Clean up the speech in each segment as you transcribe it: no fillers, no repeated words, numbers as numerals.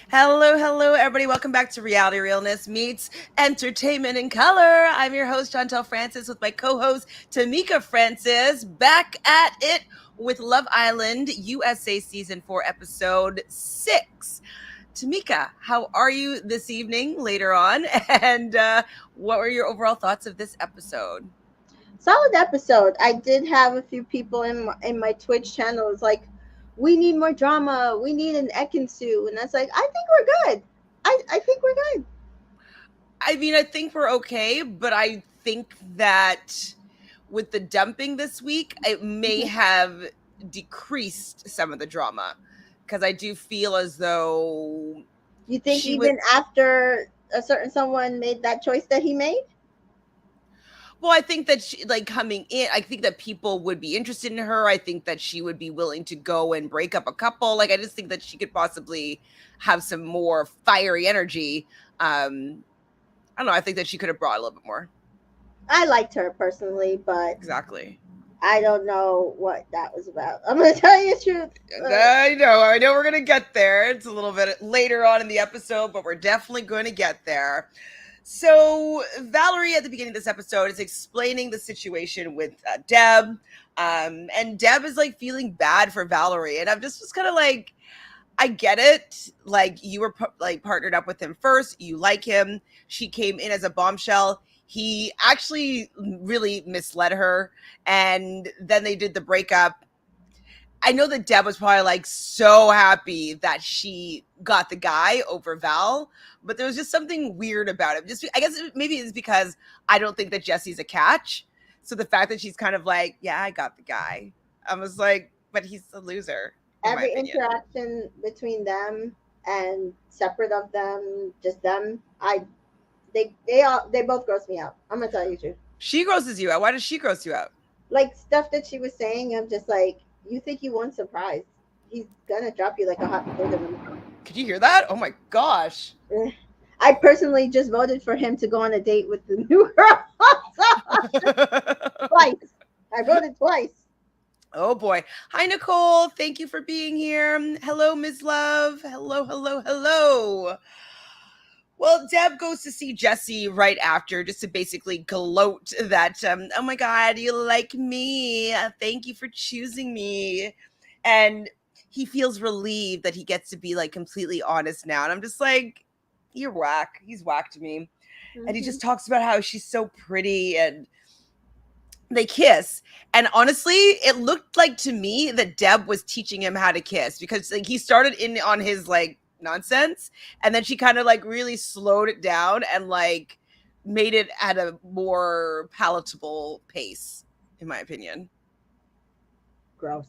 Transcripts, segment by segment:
Hello, everybody. Welcome back to Realness meets Entertainment in Color. I'm your host, Chantel Francis, with my co-host, Tamika Francis, back at it with Love Island USA Season 4, Episode 6. Tamika, how are you this evening later on? And what were your overall thoughts of this episode? Solid episode. I did have a few people in my Twitch channel. It's like, we need more drama. We need an Ekansu, and that's like, I think we're good. I think we're good. I mean, I think we're okay, but I think that with the dumping this week, it may have decreased some of the drama because I do feel as though You think she was. even after a certain someone made that choice that he made? Well, I think that she, like coming in, I think that people would be interested in her. I think that she would be willing to go and break up a couple. Like, I just think that she could possibly have some more fiery energy. I don't know. I think that she could have brought a little bit more. I liked her personally, but Exactly. I don't know what that was about. I'm gonna tell you the truth. I know we're gonna get there. It's a little bit later on in the episode, but we're definitely going to get there. So Valerie at the beginning of this episode is explaining the situation with Deb, and Deb is like feeling bad for Valerie, and I'm just was kind of like, I get it. Like you were like partnered up with him first, you like him. She came in as a bombshell. He actually really misled her, and then they did the breakup. I know that Deb was probably like so happy that she got the guy over Val, but there was just something weird about it. Just I guess maybe it's because I don't think that Jesse's a catch. So the fact that she's kind of like, yeah, I got the guy. I was like, but he's a loser, in my Every opinion. interaction between them and separate of them, just them, they both gross me out. I'm gonna tell you the truth. She grosses you out. Why does she gross you out? Like stuff that she was saying, I'm just like, you think you won surprise? He's gonna drop you like a hot potato in the mouth. Could you hear that? Oh my gosh. Eh. I personally just voted for him to go on a date with the new girl. Twice. I voted twice. Oh boy. Hi, Nicole. Thank you for being here. Hello, Ms. Love. Hello. Well, Deb goes to see Jesse right after just to basically gloat that, oh my God, you like me. Thank you for choosing me. And he feels relieved that he gets to be like completely honest now. And I'm just like, you're whack. He's whack to me. And he Hmm. just talks about how she's so pretty and they kiss. And honestly, it looked like to me that Deb was teaching him how to kiss because like he started in on his like nonsense and then she kind of like really slowed it down and like made it at a more palatable pace, in my opinion. Gross.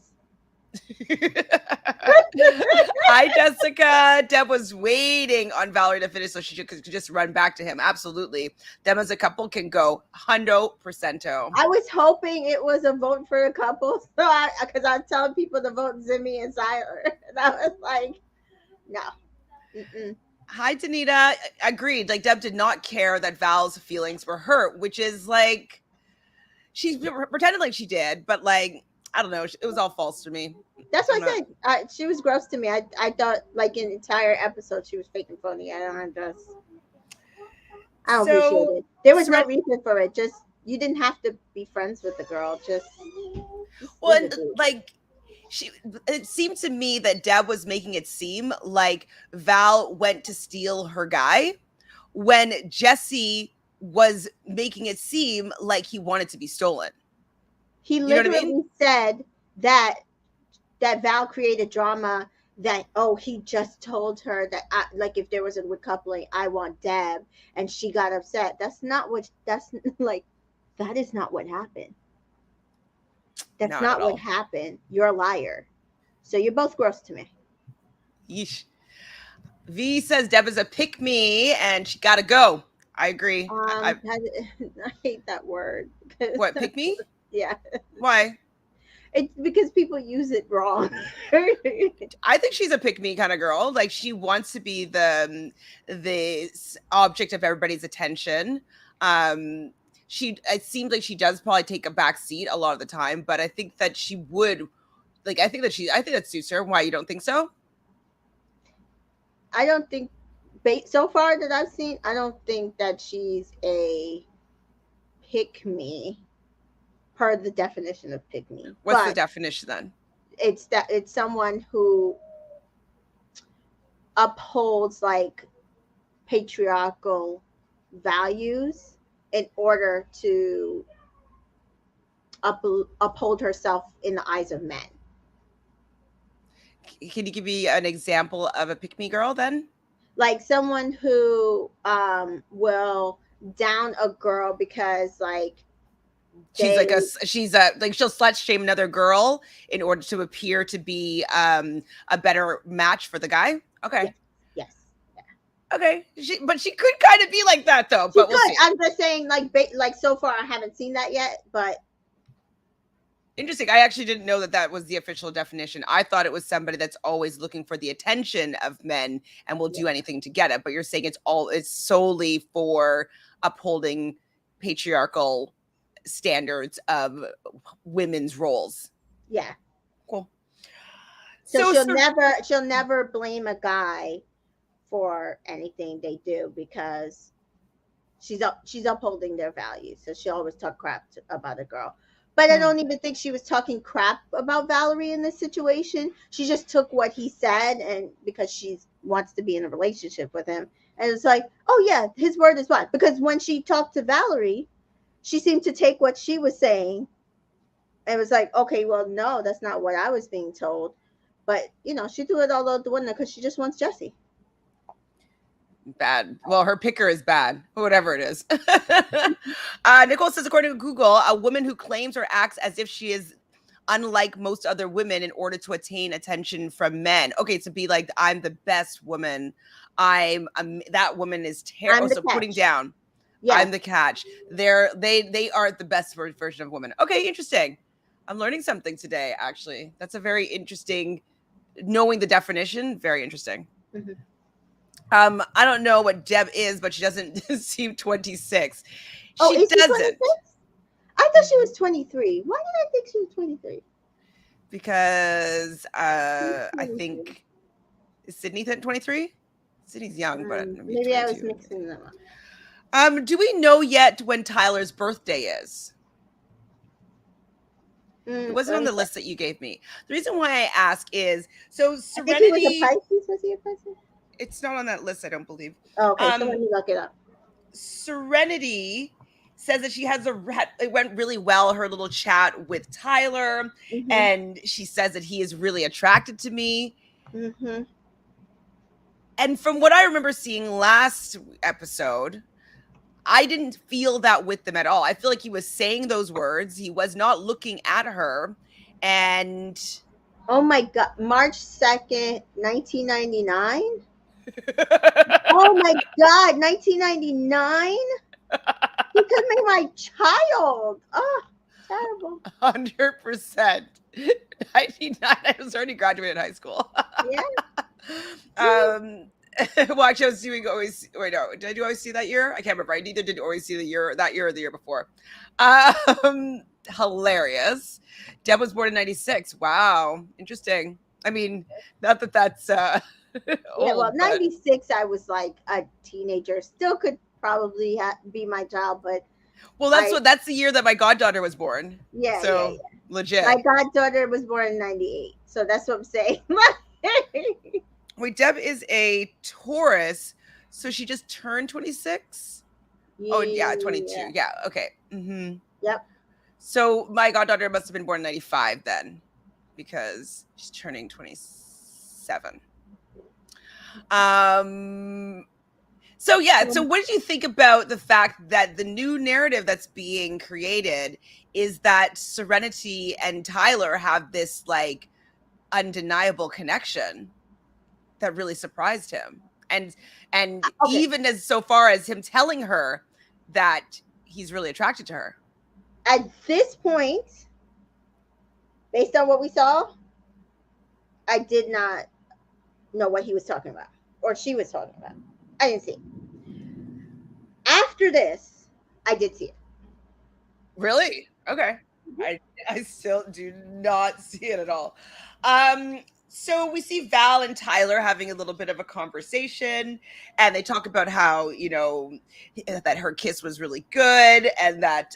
Hi, Jessica. Deb was waiting on Valerie to finish so she could just run back to him. Absolutely. Them as a couple can go 100%. I was hoping it was a vote for the couple, so because I telling people to vote Zimmy and Tyler, and I was like, no. Mm-mm. Hi, Danita. Agreed. Like Deb did not care that Val's feelings were hurt, which is like she pretended like she did, but like I don't know. It was all false to me. That's I'm what I not. said. She was gross to me. I thought like an entire episode she was fake and phony. I don't appreciate So it. There was no Seren- reason for it. Just you didn't have to be friends with the girl. Just well, leave and it be. like she, it seemed to me that Deb was making it seem like Val went to steal her guy when Jesse was making it seem like he wanted to be stolen. He You know what I mean? literally said that Val created drama. That he just told her that like if there was a recoupling, I want Deb, and she got upset. That's not what. That's like that is not what happened. That's Not at not what all. happened. You're a liar. So you're both gross to me. Yeesh. V says Deb is a pick me and she gotta go. I agree. I, I hate that word because What, pick me? yeah, Why? it's because people use it wrong. I think she's a pick me kind of girl. Like she wants to be the object of everybody's attention. She it seems like she does probably take a back seat a lot of the time, but I think that she would like I think that suits her. Why you don't think so? I don't think, so far that I've seen, I don't think that she's a pick me per the definition of pick me. What's the But definition then? it's someone who upholds like patriarchal values in order to uphold herself in the eyes of men. Can you give me an example of a pick me girl then? Like someone who will down a girl because like She's like she's a like she'll slut shame another girl in order to appear to be a better match for the guy. Okay. Yes. Okay. But she could kind of be like that though. But we'll see. I'm just saying, like so far I haven't seen that yet, but interesting. I actually didn't know that was the official definition. I thought it was somebody that's always looking for the attention of men and will do anything to get it. But you're saying it's solely for upholding patriarchal standards of women's roles. Yeah. Cool. So she'll never blame a guy for anything they do because she's upholding their values. So she always talk crap about a girl. But I don't even think she was talking crap about Valerie in this situation. She just took what he said, and because she wants to be in a relationship with him, and it's like, oh yeah, his word is bond. Because when she talked to Valerie, she seemed to take what she was saying and was like, okay, well, no, that's not what I was being told. But she threw it all out the window because she just wants Jesse. Bad. Well, her picker is bad, whatever it is. Nicole says, according to Google, a woman who claims or acts as if she is unlike most other women in order to attain attention from men. Okay, to be like, I'm the best woman. That woman is terrible. So putting down, I'm the catch. They are the best version of women. Okay, interesting. I'm learning something today, actually. That's a very interesting, knowing the definition, very interesting. Mm-hmm. I don't know what Deb is, but she doesn't seem 26. Oh, she doesn't. 26? I thought she was 23. Why did I think she was 23? Because I think is Sydney 23? Sydney's young, but maybe I was mixing them up. Do we know yet when Tyler's birthday is? It wasn't on the list that you gave me. The reason why I ask is so Serenity. I think he was a Pisces. Was he a Pisces? It's not on that list, I don't believe. Oh, okay, so let me look it up. Serenity says that she it went really well, her little chat with Tyler, and she says that he is really attracted to me. Mm-hmm. And from what I remember seeing last episode, I didn't feel that with them at all. I feel like he was saying those words. He was not looking at her. And oh my God, March 2nd, 1999? Oh my God, 1999? He could be my child. Oh, terrible. 100%. 99. I was already graduated high school. Yeah. Well, actually, I was doing always. Wait, no, did I do always see that year? I can't remember. I neither did always see that year or the year before. Hilarious. Deb was born in 96. Wow, interesting. I mean, not that that's old, yeah. Well, 96, I was like a teenager. Still could probably be my child, but well, that's the year that my goddaughter was born. Yeah. So yeah. legit. My goddaughter was born in 98. So that's what I'm saying. Wait, Deb is a Taurus, so she just turned 26? Yeah. Oh, yeah, 22. Yeah, okay. Mm-hmm. Yep. So my goddaughter must have been born in 95 then, because she's turning 27. So yeah, so what did you think about the fact that the new narrative that's being created is that Serenity and Tyler have this like undeniable connection that really surprised him? And okay. Even as so far as him telling her that he's really attracted to her. At this point, based on what we saw, I did not know what he was talking about or she was talking about. I didn't see it. After this, I did see it. Really? Okay. I still do not see it at all. So we see Val and Tyler having a little bit of a conversation, and they talk about how, that her kiss was really good, and that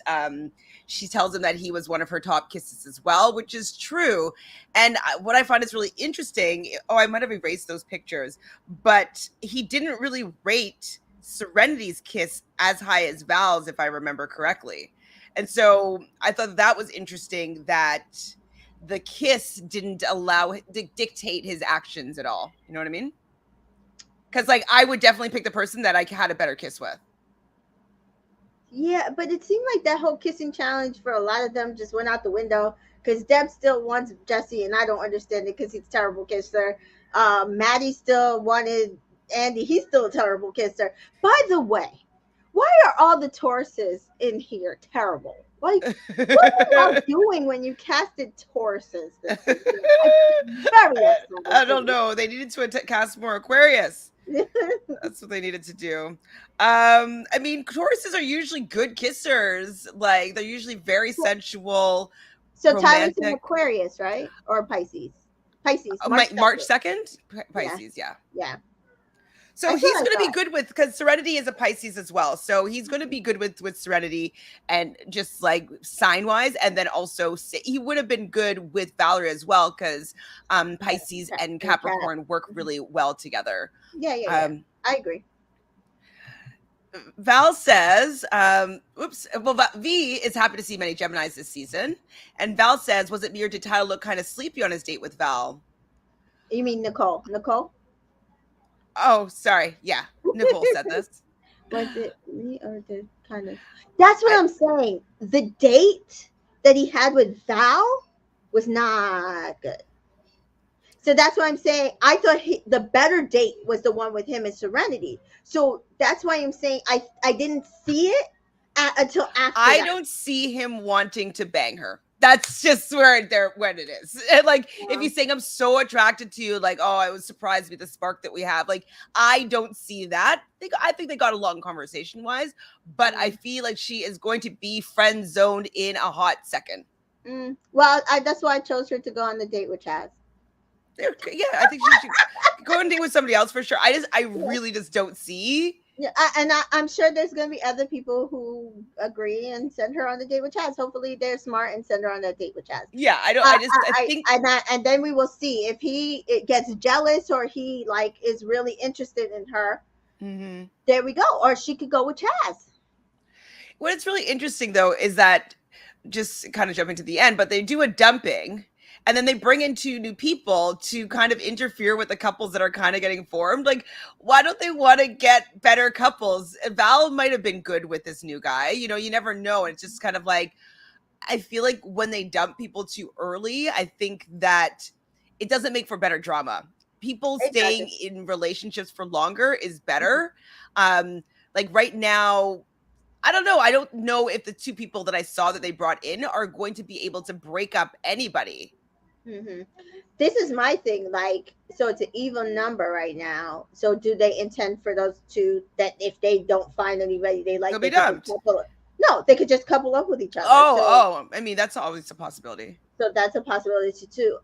she tells him that he was one of her top kisses as well, which is true. And what I find is really interesting, I might have erased those pictures, but he didn't really rate Serenity's kiss as high as Val's, if I remember correctly. And so I thought that was interesting that the kiss didn't allow to dictate his actions at all. You know what I mean? Because I would definitely pick the person that I had a better kiss with. Yeah, but it seemed like that whole kissing challenge for a lot of them just went out the window because Deb still wants Jesse, and I don't understand it because he's a terrible kisser. Maddie still wanted Andy. He's still a terrible kisser. By the way, why are all the Tauruses in here terrible? Like, what were y'all doing when you casted Tauruses this season? Very upset. I don't know. They needed to cast more Aquarius. That's what they needed to do. I mean, Tauruses are usually good kissers. Like, they're usually very sensual. So romantic. Tyler's an Aquarius, right? Or Pisces? Pisces. March 2nd? Pisces, yeah. So he's going to be good with, because Serenity is a Pisces as well. So he's going to be good with Serenity and just like sign wise. And then also he would have been good with Valerie as well, because Pisces and Capricorn work really well together. Yeah. I agree. Val says, V is happy to see many Geminis this season. And Val says, was it me or did Tyler look kind of sleepy on his date with Val? You mean Nicole? Oh, sorry. Yeah. Nicole said this. Was it me or did kind of... That's what I'm saying. The date that he had with Val was not good. So that's what I'm saying. I thought the better date was the one with him and Serenity. So that's why I'm saying I didn't see it until after I don't see him wanting to bang her. That's just when it is. And if he's saying I'm so attracted to you, I was surprised with the spark that we have. I don't see that. I think they got along conversation wise, but I feel like she is going to be friend zoned in a hot second. Well, that's why I chose her to go on the date with Chaz. Yeah, I think she should go and date with somebody else for sure. I really just don't see. Yeah, I'm sure there's going to be other people who agree and send her on the date with Chaz. Hopefully, they're smart and send her on that date with Chaz. Yeah, I think, and then we will see if he gets jealous or he is really interested in her. Mm-hmm. There we go. Or she could go with Chaz. What's really interesting though is that, just kind of jumping to the end, but they do a dumping. And then they bring in 2 new people to kind of interfere with the couples that are kind of getting formed. Why don't they want to get better couples? Val might have been good with this new guy. You never know. It's just kind of I feel like when they dump people too early, I think that it doesn't make for better drama. People staying in relationships for longer is better. Right now, I don't know. I don't know if the 2 people that I saw that they brought in are going to be able to break up anybody. Mm-hmm. This is my thing. So it's an even number right now. So do they intend for those 2 that if they don't find anybody they like, they'll be dumped? No, they could just couple up with each other. I mean, that's always a possibility. So that's a possibility too.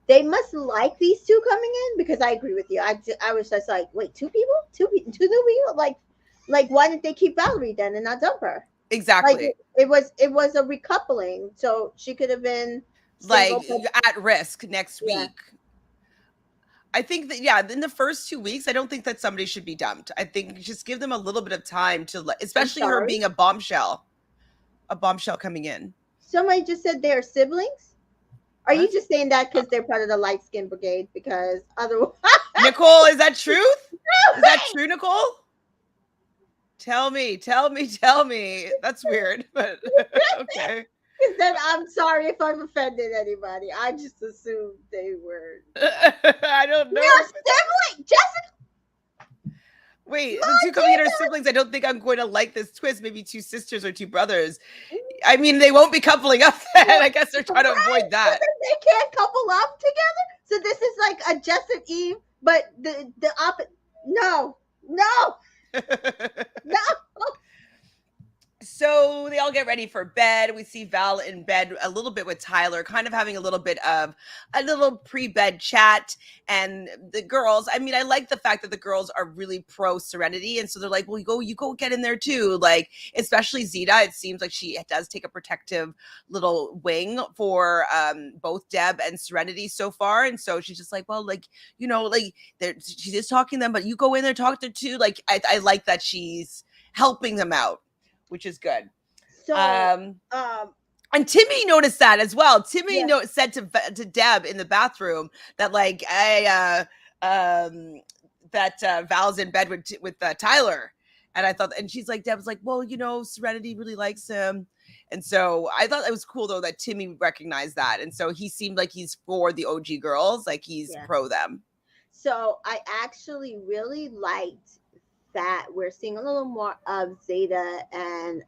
They must like these 2 coming in, because I agree with you. I was just wait, 2 people, 2 new people. Why didn't they keep Valerie then and not dump her? Exactly. It was a recoupling, so she could have been at risk next week. I think that in the first 2 weeks, I don't think that somebody should be dumped. I think just give them a little bit of time to, especially her being a bombshell coming in. Somebody just said they're siblings. Are you just saying that because they're part of the light skin brigade? Because otherwise, Nicole, is that truth? Is that true, Nicole? Tell me. That's weird, but okay. Then I'm sorry if I've offended anybody. I just assumed they were. I don't know. They're siblings, Jessica. Wait, the 2 coming in are siblings. I don't think I'm going to like this twist. Maybe 2 sisters or 2 brothers. I mean, they won't be coupling up then. I guess they're trying to avoid that. They can't couple up together. So this is a Jess and Eve, but the opposite. No. So they all get ready for bed. We see Val in bed a little bit with Tyler, kind of having a little bit of a little pre-bed chat. And the girls, I mean, I like the fact that the girls are really pro Serenity. And so they're like, well, you go get in there too. Like, especially Zeta, it seems like she does take a protective little wing for both Deb and Serenity so far. And so she's just like, well, like, like she's just talking to them, but you go in there, talk to her too. Like, I like that she's helping them out, which is good. So, and Timmy noticed that as well. Timmy yeah. said to Deb in the bathroom that like Val's in bed with Tyler, and I thought, and she's like, Deb's like, well, Serenity really likes him, and so I thought it was cool though that Timmy recognized that, and so he seemed like he's for the OG girls, like he's pro them. So I actually really liked that we're seeing a little more of Zeta and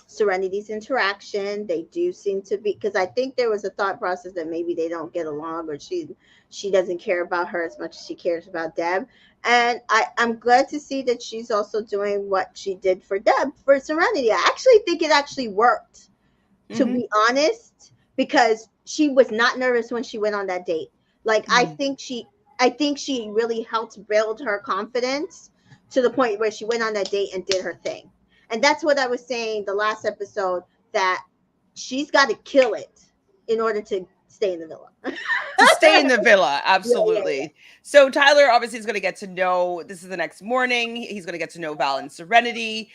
Serenity's interaction. They do seem to be, because I think there was a thought process that maybe they don't get along, or she doesn't care about her as much as she cares about Deb. And I'm glad to see that she's also doing what she did for Deb for Serenity. I actually think it actually worked, to be honest, because she was not nervous when she went on that date. Like, I think she really helped build her confidence to the point where she went on that date and did her thing. And that's what I was saying the last episode, that she's got to kill it in order to stay in the villa. To stay in the villa, absolutely. Yeah. So Tyler obviously is going to get to know, this is the next morning, he's going to get to know Val and Serenity.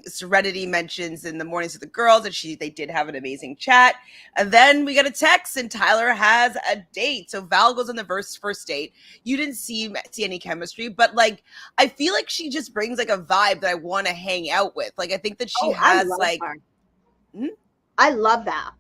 Serenity mentions in the mornings to the girls that they did have an amazing chat. And then we get a text and Tyler has a date. So Val goes on the first date. You didn't see any chemistry, but like, I feel like she just brings like a vibe that I want to hang out with. Like, I think that she has like... I love Val.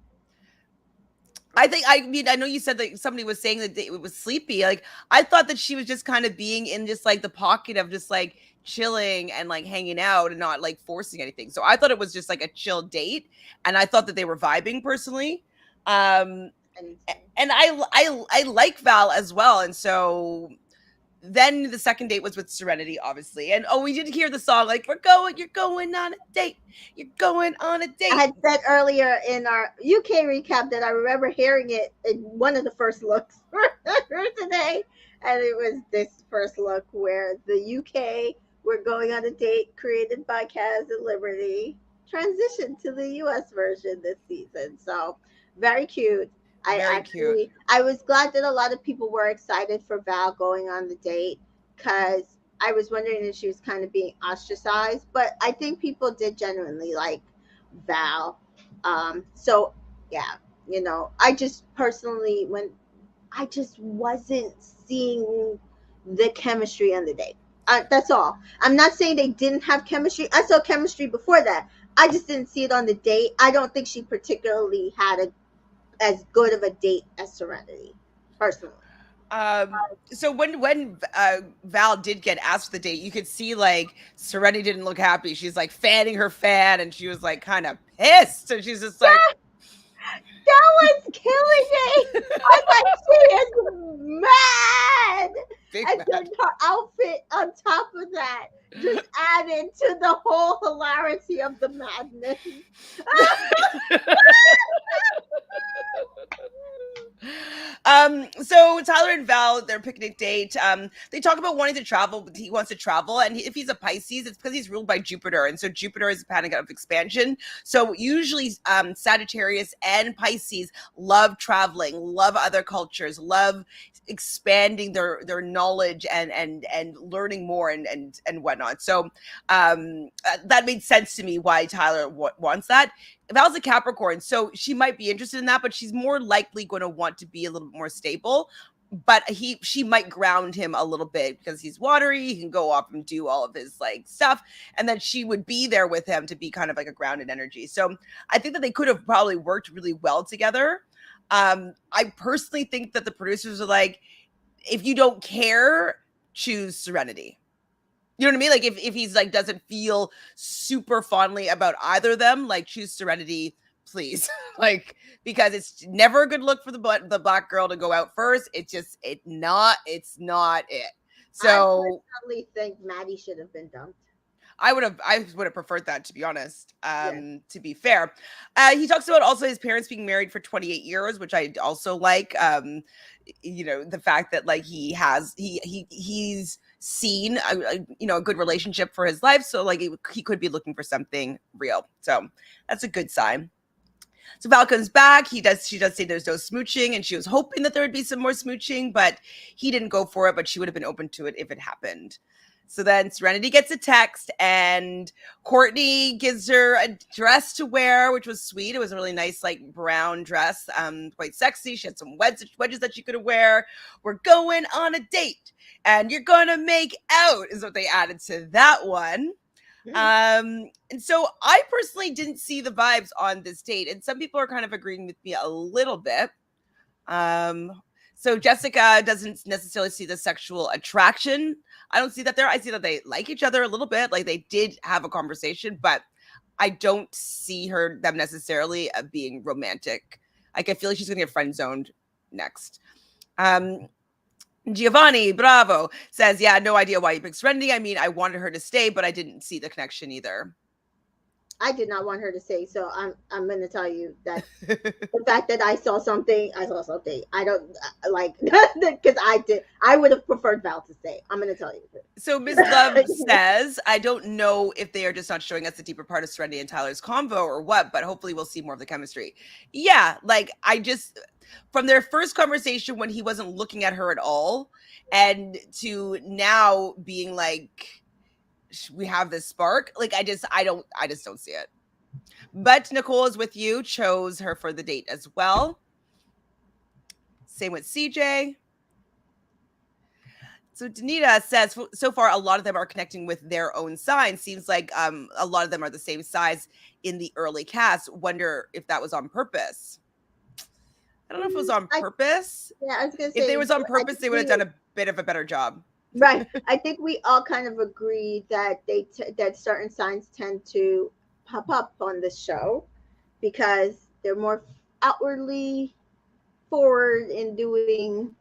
I mean, I know you said that somebody was saying that it was sleepy. Like, I thought that she was just kind of being in just like the pocket of just like chilling and like hanging out and not like forcing anything. So I thought it was just like a chill date, and I thought that they were vibing personally. And I like Val as well, and so then the second date was with Serenity, obviously. And we did hear the song, like, you're going on a date. You're going on a date. I had said earlier in our UK recap that I remember hearing it in one of the first looks for today. And it was this first look where the UK, we're going on a date, created by Kaz and Liberty, transitioned to the US version this season. So very cute. Cute. I was glad that a lot of people were excited for Val going on the date, because I was wondering if she was kind of being ostracized, but I think people did genuinely like Val. So yeah, I just personally, I just wasn't seeing the chemistry on the date. That's all. I'm not saying they didn't have chemistry. I saw chemistry before that. I just didn't see it on the date. I don't think she particularly had as good of a date as Serenity, personally. So when Val did get asked for the date, you could see like Serenity didn't look happy. She's like fanning her fan, and she was like kind of pissed, and she's just like, that was killing me. I was like, she is mad. And then her outfit on top of that just added to the whole hilarity of the madness. So Tyler and Val, their picnic date, they talk about wanting to travel, but he wants to travel, and if he's a Pisces, it's because he's ruled by Jupiter, and so Jupiter is a planet of expansion. So usually Sagittarius and Pisces love traveling, love other cultures, love expanding their knowledge and learning more and whatnot. So that made sense to me why Tyler wants that. Val's a Capricorn, so she might be interested in that, but she's more likely going to want to be a little bit more stable. But she might ground him a little bit because he's watery. He can go off and do all of his like stuff, and then she would be there with him to be kind of like a grounded energy. So I think that they could have probably worked really well together. I personally think that the producers are like, if you don't care, choose Serenity. You know what I mean? Like if he's like doesn't feel super fondly about either of them, like choose Serenity, please. Like, because it's never a good look for the black girl to go out first. It's not it. So I personally think Maddie should have been dumped. I would have preferred that, to be honest. Yeah. To be fair, he talks about also his parents being married for 28 years, which I also like. The fact that like he's seen a good relationship for his life, so like he could be looking for something real. So that's a good sign. So Val comes back. She does say there's no smooching, and she was hoping that there would be some more smooching, but he didn't go for it. But she would have been open to it if it happened. So then Serenity gets a text, and Courtney gives her a dress to wear, which was sweet. It was a really nice, like, brown dress, quite sexy. She had some wedges that she could wear. We're going on a date, and you're gonna make out, is what they added to that one. And so I personally didn't see the vibes on this date, and some people are kind of agreeing with me a little bit. So Jessica doesn't necessarily see the sexual attraction. I don't see that there. I see that they like each other a little bit, like they did have a conversation, but I don't see them necessarily being romantic. Like I feel like she's gonna get friend zoned next. Giovanni Bravo says, yeah, no idea why you picked Serenity. I mean, I wanted her to stay, but I didn't see the connection either. I did not want her to stay, so I'm going to tell you that the fact that I saw something. I don't like because I would have preferred Val to stay. I'm going to tell you. So Ms. Love says, I don't know if they are just not showing us the deeper part of Serenity and Tyler's convo or what, but hopefully we'll see more of the chemistry. Yeah, like from their first conversation when he wasn't looking at her at all, and to now being like, we have this spark. Like I just don't see it. But Nicole is with you, chose her for the date as well. Same with CJ. So Danita says, so far, a lot of them are connecting with their own sign. Seems like a lot of them are the same size in the early cast. Wonder if that was on purpose. I don't know if it was on purpose. I was going to say. If they was on purpose, they would have done a bit of a better job. Right. I think we all kind of agree that that certain signs tend to pop up on this show because they're more outwardly forward in doing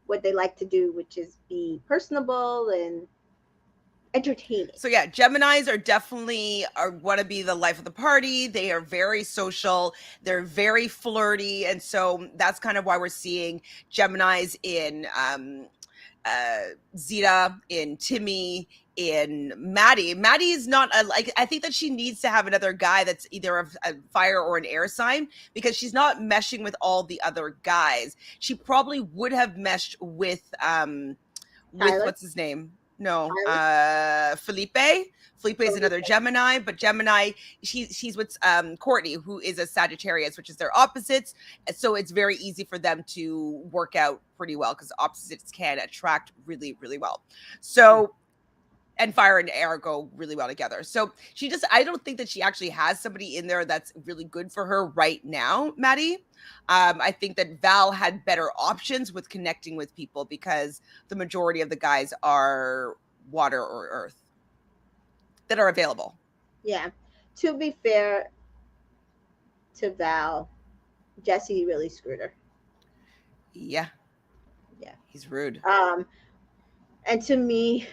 what they like to do, which is be personable and entertaining. So yeah, Geminis are definitely want to be the life of the party. They are very social. They're very flirty, and so that's kind of why we're seeing Geminis in Zeta, in Timmy, in Maddie. Maddie is not I think that she needs to have another guy that's either a fire or an air sign, because she's not meshing with all the other guys. She probably would have meshed with what's his name? No, Felipe. Felipe is another Gemini, but Gemini, she's with Courtney, who is a Sagittarius, which is their opposites. So it's very easy for them to work out pretty well because opposites can attract really, really well. So, and fire and air go really well together. So I don't think that she actually has somebody in there that's really good for her right now, Maddie. I think that Val had better options with connecting with people because the majority of the guys are water or earth that are available. Yeah. To be fair to Val, Jesse really screwed her. Yeah. Yeah. He's rude. And to me,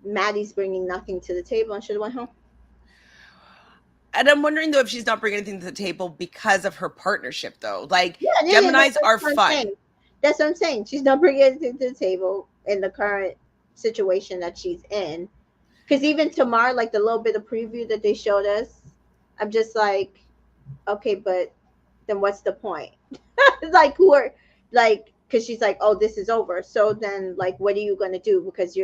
Maddie's bringing nothing to the table and should have went home. And I'm wondering, though, if she's not bringing anything to the table because of her partnership, though. Like, Geminis are fun. That's what I'm saying. She's not bringing anything to the table in the current situation that she's in. Because even tomorrow, like the little bit of preview that they showed us, I'm just like, okay, but then what's the point? Like, because she's like, oh, this is over. So then, like, what are you going to do? Because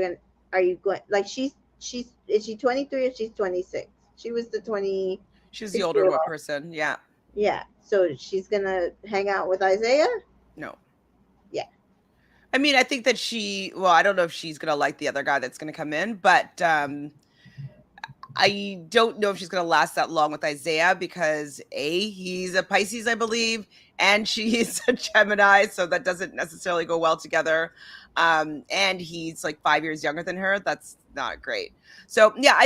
are you going, like, is she 23 or she's 26? She was the 20. She was the older person. Yeah. Yeah. So she's going to hang out with Isaiah? No. Yeah. I mean, I think that I don't know if she's going to like the other guy that's going to come in, but I don't know if she's going to last that long with Isaiah because he's a Pisces, I believe, and she's a Gemini. So that doesn't necessarily go well together. And he's like 5 years younger than her. That's not great. So yeah,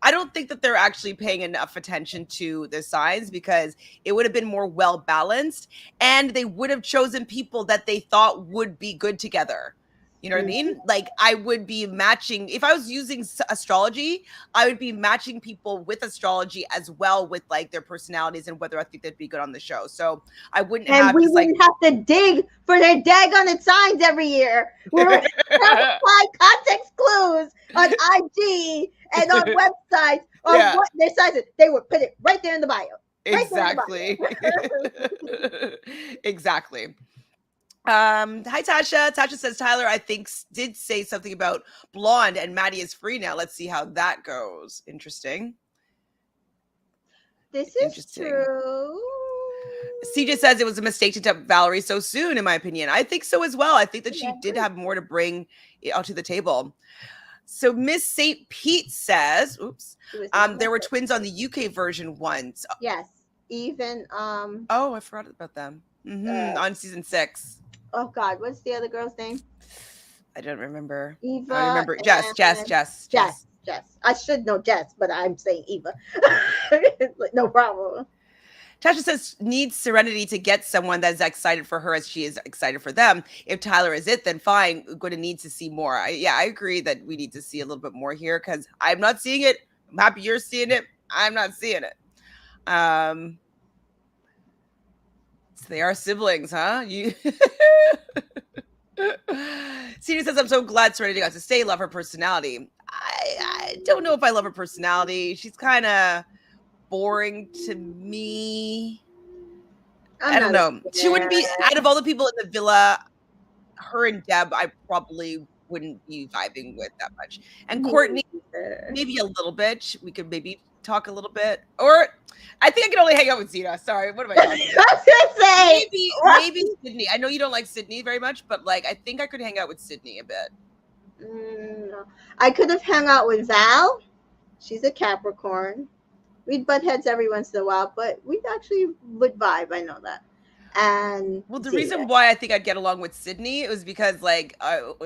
I don't think that they're actually paying enough attention to the signs because it would have been more well-balanced and they would have chosen people that they thought would be good together. You know what I mean? Like I would be matching if I was using astrology, I would be matching people with astrology as well with like their personalities and whether I think they'd be good on the show. So I wouldn't And have we just like wouldn't have to dig for their daggone signs every year. We would find context clues on IG and on websites of Yeah. what their signs is. They would put it right there in the bio. Right there in the Exactly. bio. Exactly. Hi Tasha. Tasha says Tyler, I think, did say something about blonde and Maddie is free now. Let's see how that goes. Interesting. This is Interesting. true. CJ says it was a mistake to dump Valerie so soon, in my opinion. I think so as well. I think that she did have more to bring to the table. So Miss St. Pete says, oops, there were twins on the UK version once. Yes. Even oh, I forgot about them. On season 6. Oh God, what's the other girl's name? I don't remember. Eva. I remember Jess. I should know Jess, but I'm saying Eva. No problem. Tasha says needs Serenity to get someone that's excited for her as she is excited for them. If Tyler is it, then fine. We're going to need to see more. I agree that we need to see a little bit more here because I'm not seeing it. I'm happy you're seeing it. I'm not seeing it. So they are siblings, huh? You. Cena says, I'm so glad Serenity got to stay. Love her personality. I don't know if I love her personality. She's kind of boring to me. I don't know. She wouldn't be, out of all the people in the villa, her and Deb, I probably wouldn't be vibing with that much. And Courtney, maybe a little bit. We could maybe talk a little bit. Or I think I can only hang out with Zeta. Sorry, what am I talking about? I was gonna say maybe Sydney. I know you don't like Sydney very much, but like I think I could hang out with Sydney a bit. No. I could have hung out with Val. She's a Capricorn. We'd butt heads every once in a while, but we actually would vibe. I know that. And well, the reason why I think I'd get along with Sydney was because like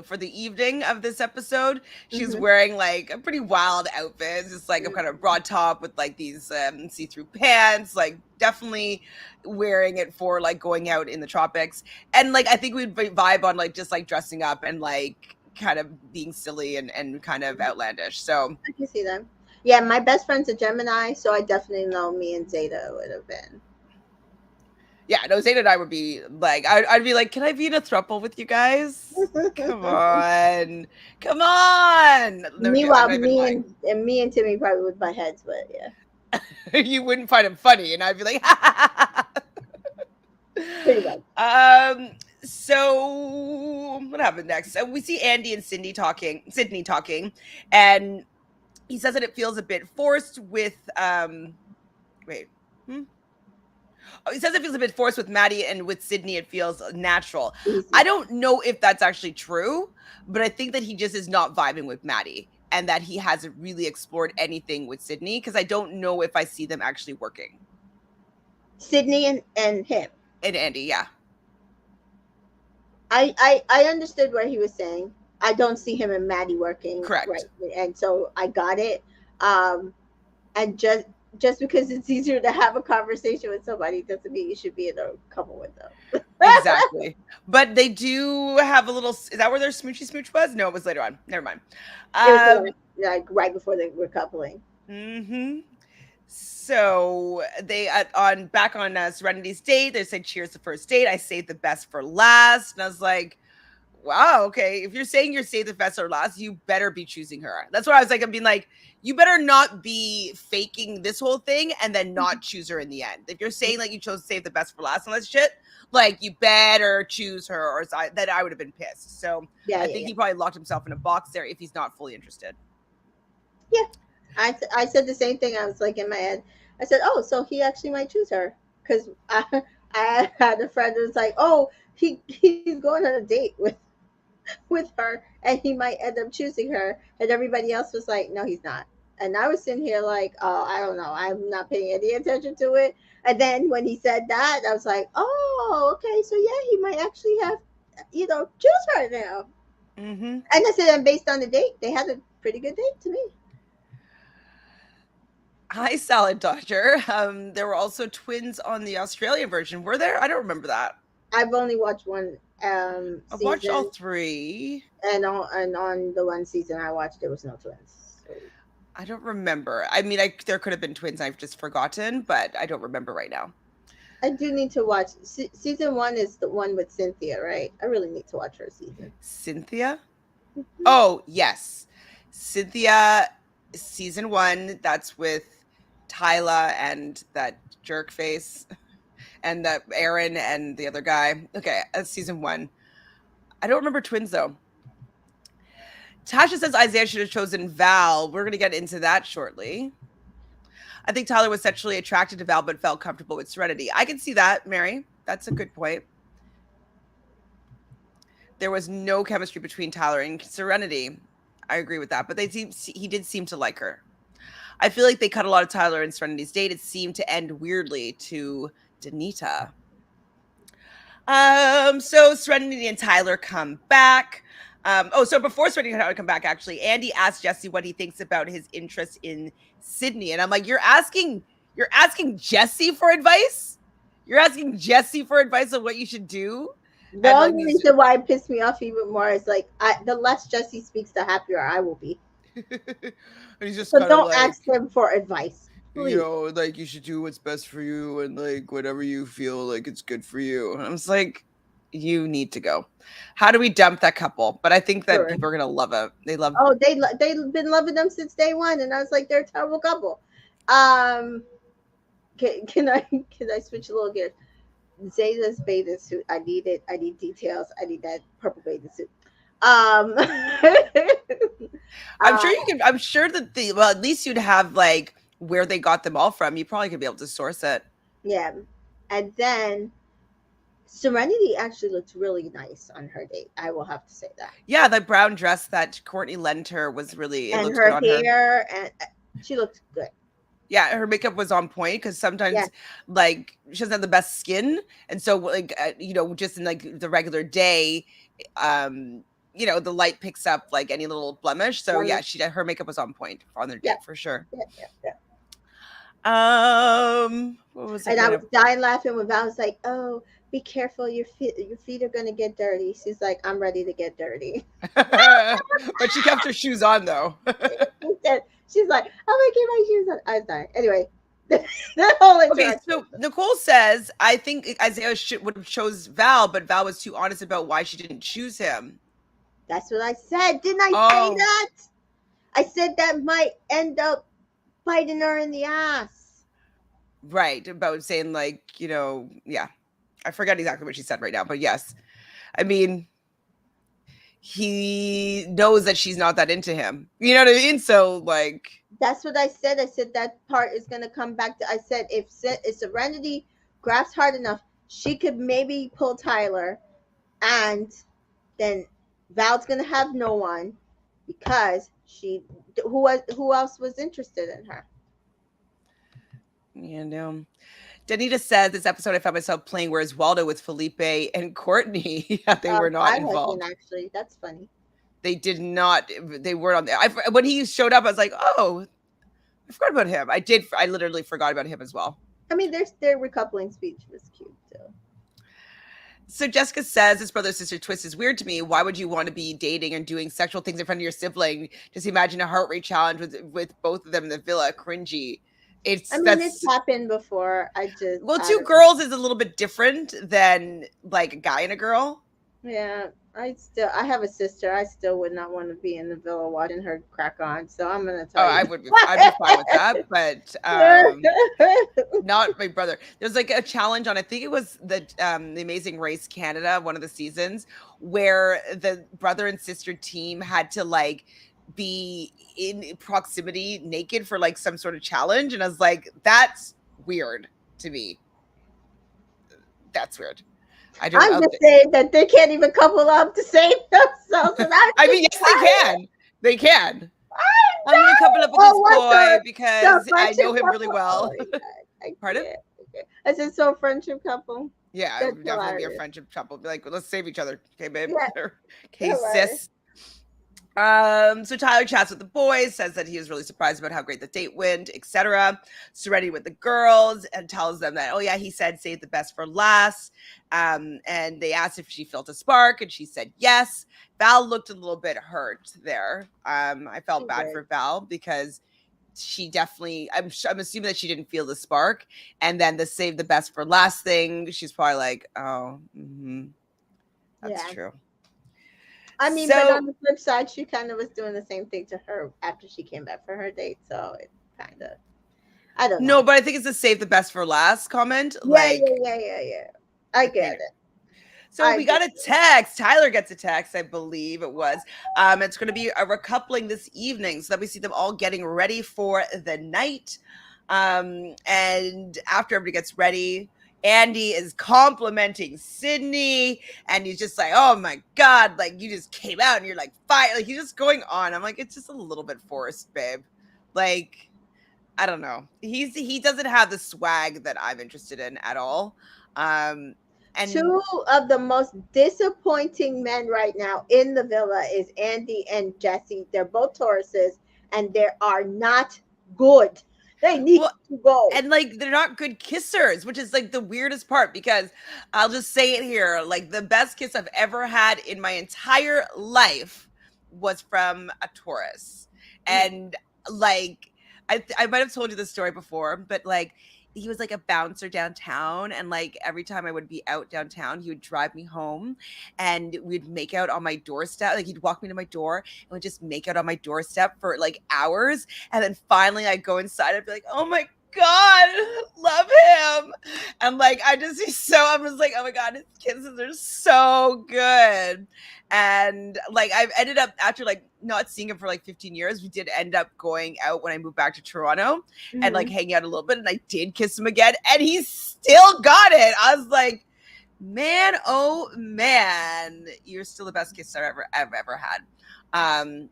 for the evening of this episode, she's wearing like a pretty wild outfit. It's like a kind of broad top with like these see-through pants, like definitely wearing it for like going out in the tropics. And like I think we'd vibe on like just like dressing up and like kind of being silly and kind of outlandish. So I can see that. Yeah, my best friend's a Gemini, so I definitely know me and Zeta would have been. Yeah, no, Zeta and I would be like, I'd be like, can I be in a throuple with you guys? Come on. No, meanwhile, me and Timmy probably would butt heads, but yeah. You wouldn't find him funny, and I'd be like, pretty much. So what happened next? We see Andy and Sydney talking, and he says that it feels a bit forced with he says it feels a bit forced with Maddie, and with Sydney it feels natural. I don't know if that's actually true, but I think that he just is not vibing with Maddie and that he hasn't really explored anything with Sydney because I don't know if I see them actually working. Sydney and him. And Andy, yeah. I understood what he was saying. I don't see him and Maddie working. Correct. Right. And so I got it. And just because it's easier to have a conversation with somebody doesn't mean you should be in a couple with them. Exactly. But they do have a little, is that where their smoochy smooch was? No, it was later on. Never mind. It was like right before they were coupling. So they back on Serenity's date, they said cheers to first date. I saved the best for last. And I was like, wow, okay. If you're saying you're saved the best for last, you better be choosing her. That's what I was like. I'm being like, you better not be faking this whole thing and then not choose her in the end. If you're saying like you chose to save the best for last and that shit, like you better choose her, or that I would have been pissed. So I think he probably locked himself in a box there if he's not fully interested. Yeah. I said the same thing. I was like in my head. I said, oh, so he actually might choose her. Because I had a friend who was like, oh, he's going on a date with her and he might end up choosing her. And everybody else was like, no, he's not. And I was sitting here like, oh, I don't know. I'm not paying any attention to it. And then when he said that, I was like, oh, okay. So yeah, he might actually have, choose her now. And I said, and based on the date, they had a pretty good date to me. Hi, Salad Dodger. There were also twins on the Australian version. Were there? I don't remember that. I've only watched one I've watched all 3. And on the one season I watched, there was no twins. So I don't remember. I mean, there could have been twins. I've just forgotten, but I don't remember right now. I do need to watch. Season one is the one with Cynthia, right? I really need to watch her season. Cynthia? Mhm. Oh, yes. Cynthia, season 1, that's with Tyler and that jerk face and that Aaron and the other guy. Okay, that's season 1. I don't remember twins though. Tasha says Isaiah should have chosen Val. We're going to get into that shortly. I think Tyler was sexually attracted to Val but felt comfortable with Serenity. I can see that, Mary. That's a good point. There was no chemistry between Tyler and Serenity. I agree with that, but he did seem to like her. I feel like they cut a lot of Tyler and Serenity's date. It seemed to end weirdly to Danita. So Serenity and Tyler come back. So before Serenity and Tyler come back, actually, Andy asked Jesse what he thinks about his interest in Sydney, and I'm like, you're asking Jesse for advice? You're asking Jesse for advice on what you should do? The And like only reason why it pissed me off even more is like the less Jesse speaks, the happier I will be. and he's just So kind of don't like, ask him for advice, please. you know, like you should do what's best for you and like whatever you feel like it's good for you. And I was like, you need to go. How do we dump that couple? But I think that Sure. people are gonna love it. They love. Oh, they've been loving them since day one, and I was like, they're a terrible couple. Can I switch a little gears? Zeta's bathing suit. I need it. I need details. I need that purple bathing suit. Um, I'm sure you can. I'm sure that at least you'd have like where they got them all from. You probably could be able to source it. Yeah, and then Serenity actually looked really nice on her date. I will have to say that. Yeah, the brown dress that Courtney lent her was really. It And looked her good on her. hair, and she looked good. Yeah, her makeup was on point because sometimes Yeah. like she doesn't have the best skin, and so like just in like the regular day, the light picks up like any little blemish. So yeah, her makeup was on point on their date Yeah. for sure. Yeah. What was And I was dying laughing when Val was like, "Oh, be careful, your feet are gonna get dirty." She's like, "I'm ready to get dirty." But she kept her shoes on though. She's like, "I'm gonna keep my shoes on." I was dying. Anyway, the whole Okay, so Nicole says, I think Isaiah would have chose Val, but Val was too honest about why she didn't choose him. That's what I said. Didn't I say that? I said that might end up biting her in the ass. Right, about saying like, yeah. I forget exactly what she said right now, but yes. I mean, he knows that she's not that into him. You know what I mean? So like, that's what I said. I said that part is going to come back to, I said if Serenity grasps hard enough, she could maybe pull Tyler, and then Val's going to have no one because who else was interested in her? Danita says, this episode I found myself playing Where's Waldo with Felipe and Courtney. They were not involved. Actually, that's funny. They did not. They weren't on there. When he showed up, I was like, oh, I forgot about him. I literally forgot about him as well. I mean, their recoupling speech was cute too. So Jessica says, this brother-sister twist is weird to me. Why would you want to be dating and doing sexual things in front of your sibling? Just imagine a heart rate challenge with both of them in the villa. Cringy. It's happened before. Two girls is a little bit different than like a guy and a girl. Yeah, I have a sister. I still would not want to be in the villa watching her crack on. So I'm gonna tell you. I'd be fine with that, but not my brother. There's like a challenge on, I think it was the Amazing Race Canada, one of the seasons, where the brother and sister team had to like be in proximity naked for like some sort of challenge, and I was like, that's weird to me. That's weird. I'm just saying that they can't even couple up to save themselves. I mean, yes, they can. They can. I'm going to couple up with this boy because I know him really well. Pardon? I said, so friendship couple. Yeah, it would definitely be a friendship couple. Be like, let's save each other. Okay, babe. Yeah. Okay, sis. So Tyler chats with the boys, says that he was really surprised about how great the date went, etc. Serenity with the girls and tells them that, oh yeah, he said save the best for last. And they asked if she felt a spark, and she said yes. Val looked a little bit hurt there. I felt She bad did. for Val because she definitely, I'm assuming that she didn't feel the spark, and then the save the best for last thing, she's probably like, oh, that's Yeah. true. I mean, but So on the flip side, she kind of was doing the same thing to her after she came back for her date. So it kind of, I don't no, know. but I think it's the save the best for last comment. Yeah, Like, yeah. I I get think it. so. I We got get a it. text. Tyler gets a text, I believe it was. It's going to be a recoupling this evening, so that we see them all getting ready for the night. And after everybody gets ready, Andy is complimenting Sydney, and he's just like, "Oh my god, like you just came out and you're like fire!" Like he's just going on. I'm like, it's just a little bit forced, babe. Like, I don't know. He doesn't have the swag that I'm interested in at all. Um, and Two of the most disappointing men right now in the villa is Andy and Jesse. They're both Tauruses, and they are not good. They need well, to go. and like they're not good kissers, which is like the weirdest part because I'll just say it here, like the best kiss I've ever had in my entire life was from a Taurus. Mm. And like I might have told you this story before, but like he was like a bouncer downtown, and like every time I would be out downtown he would drive me home, and we'd make out on my doorstep. Like he'd walk me to my door and we'd just make out on my doorstep for like hours, and then finally I'd go inside and be like, oh my god, love him. And like I'm just like, oh my god, his kisses are so good. And like I've ended up, after like not seeing him for like 15 years, we did end up going out when I moved back to Toronto and like Mhm. hanging out a little bit, and I did kiss him again and he still got it. I was like, man, oh man, you're still the best kiss I've ever had. And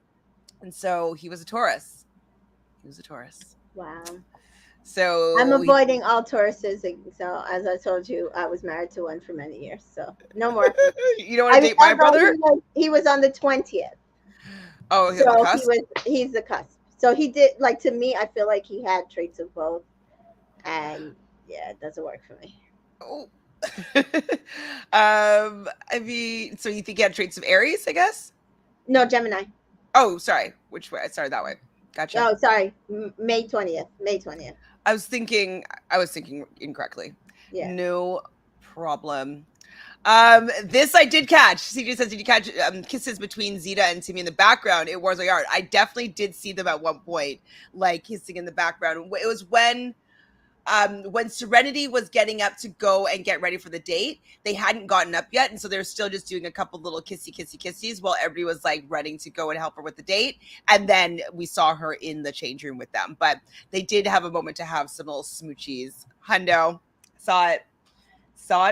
so he was a Taurus. He was a Taurus. Wow. I'm So avoiding all Tauruses. So as I told you, I was married to one for many years. So no more. you don't want I to mean, date my although brother? he was on the 20th, Oh, he's on the so cusp. he's the cusp. So he did, like, to me, I feel like he had traits of both, and yeah, it doesn't work for me. Oh. I mean, so you think he had traits of Aries, I guess? No, Gemini. Oh, sorry. Which way? Sorry, that way. Gotcha. Oh, sorry, May 20th. May 20th. I was thinking incorrectly. Yeah. No problem. This I did catch. CJ says, did you catch kisses between Zeta and Timmy in the background? It was like art. I definitely did see them at one point, like kissing in the background. It was when Serenity was getting up to go and get ready for the date. They hadn't gotten up yet, and so they're still just doing a couple little kissies while everybody was like running to go and help her with the date. And then we saw her in the change room with them. But they did have a moment to have some little smoochies. Hundo, saw it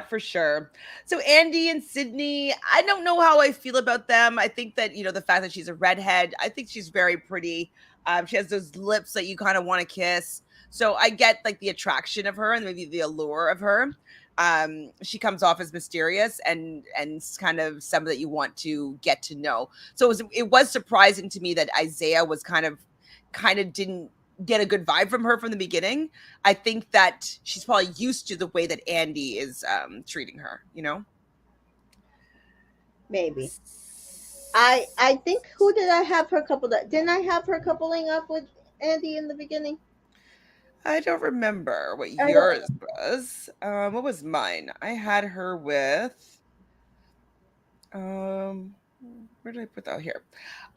for sure. So Andy and Sydney, I don't know how I feel about them. I think that, the fact that she's a redhead, I think she's very pretty. She has those lips that you kind of want to kiss. So I get like the attraction of her and maybe the allure of her. She comes off as mysterious and kind of somebody that you want to get to know. So it was surprising to me that Isaiah was kind of didn't get a good vibe from her from the beginning. I think that she's probably used to the way that Andy is treating her, Maybe. I think, who did I have her coupled up? Didn't I have her coupling up with Andy in the beginning? I don't remember what I don't. yours was. What was mine? I had her with um where did I put that here?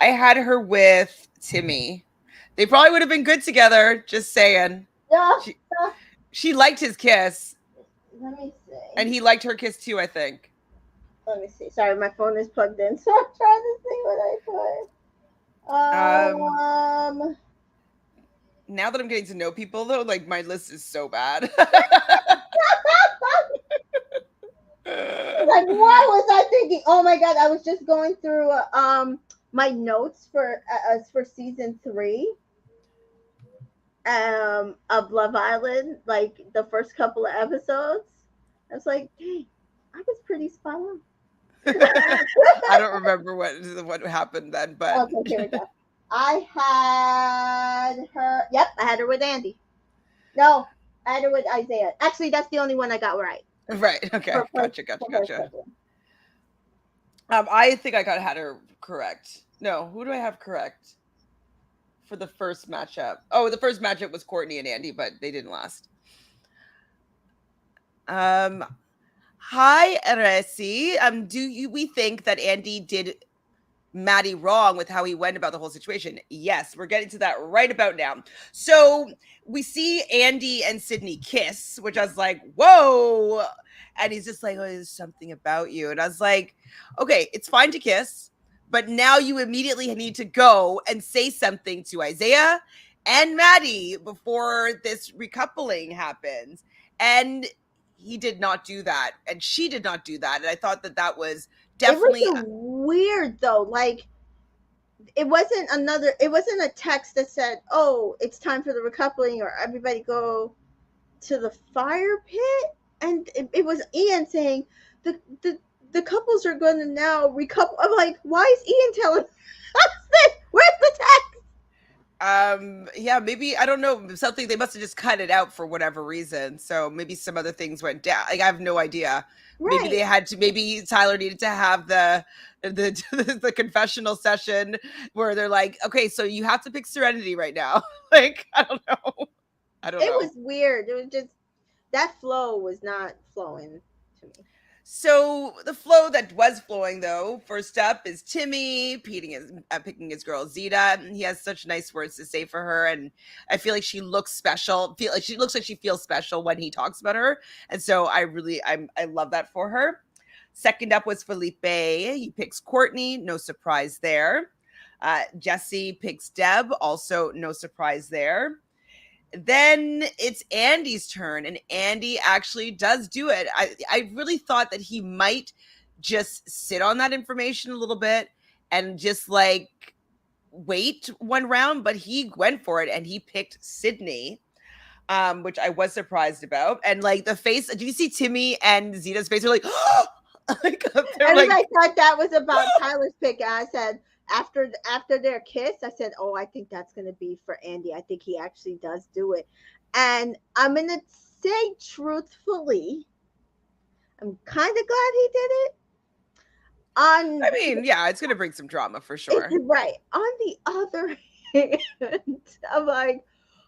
I had her with Timmy. They probably would have been good together, just saying. No, She no. she liked his kiss, Let me and see. he liked her kiss too, I think. Let me see. Sorry, my phone is plugged in, so I'm trying to see what I Um put. Now that I'm getting to know people though, like my list is so bad. Like, what was I thinking? Oh my god, I was just going through my notes for season 3 of Love Island, like the first couple of episodes. I was like, dang, I was pretty spot on. I don't remember what happened then, but Okay, here we go. I had her. Yep, I had her with Andy. No, I had her with Isaiah. Actually, that's the only one I got right right. Okay, for first gotcha, gotcha, for her gotcha. second. I think I had her correct. No, who do I have correct for the first matchup? Oh, the first matchup was Courtney and Andy, but they didn't last. Um, Hi, Resi. We think that Andy did Maddie wrong with how he went about the whole situation? Yes, we're getting to that right about now. So we see Andy and Sydney kiss, which I was like, whoa. And he's just like, oh, there's something about you. And I was like, okay, it's fine to kiss, but now you immediately need to go and say something to Isaiah and Maddie before this recoupling happens. And he did not do that. And she did not do that. And I thought that was definitely. It was weird though. Like it wasn't a text that said, "Oh, it's time for the recoupling," or "Everybody go to the fire pit." And it was Ian saying, "The couples are going to now recouple." I'm like, "Why is Ian telling us this? Where's the text?" Yeah, maybe I don't know, something they must have just cut it out for whatever reason. So maybe some other things went down. Like I have no idea. Maybe they Right. had to. Maybe Tyler needed to have the confessional session where they're like, okay, so you have to pick Serenity right now. Like I don't know. I don't It know. was weird. It was just that flow was not flowing to me. So the flow that was flowing, though, first up is Timmy picking his girl Zeta. He has such nice words to say for her, and I feel like she looks special. Feel like she looks like she feels special when he talks about her, and so I love that for her. Second up was Felipe. He picks Courtney. No surprise there. Jesse picks Deb. Also, no surprise there. Then it's Andy's turn, and Andy actually does do it. I really thought that he might just sit on that information a little bit and just like wait one round, but he went for it and he picked Sydney, which I was surprised about. And like the face, did you see Timmy and Zeta's face? They're like, like they're And then like, I thought that was about Tyler's pick. And I said after their kiss, I said, "Oh, I think that's going to be for Andy. I think he actually does do it." And I'm going to say truthfully, I'm kind of glad he did it. I On mean, yeah, it's gonna bring some drama for It's sure. right. On the other hand, I'm like,